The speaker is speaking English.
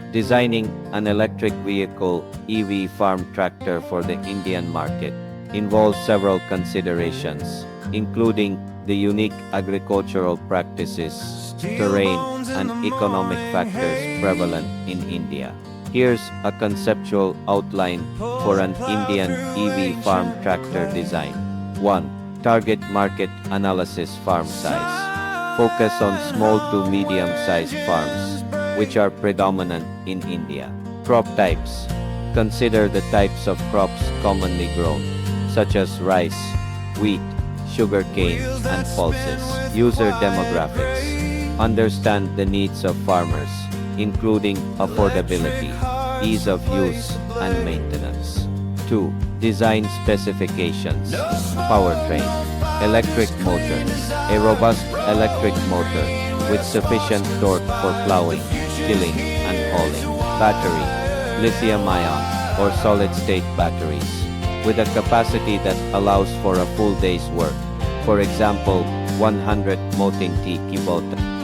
Designing an electric vehicle (EV) farm tractor for the Indian market involves several considerations, including the unique agricultural practices, terrain, and economic factors prevalent in India. Here's a conceptual outline for an Indian EV farm tractor design. 1. Target market analysis. Farm size. Focus on small to medium-sized farms, which are predominant in India. Crop types. Consider the types of crops commonly grown, such as rice, wheat, sugarcane, and pulses. User demographics. Understand the needs of farmers, including affordability, ease of use, and maintenance. 2. Design specifications. Powertrain. Electric motor. A robust electric motor with sufficient torque for plowing, tilling, and hauling. Battery. Lithium-ion or solid-state batteries with a capacity that allows for a full day's work. For example, 100 kV.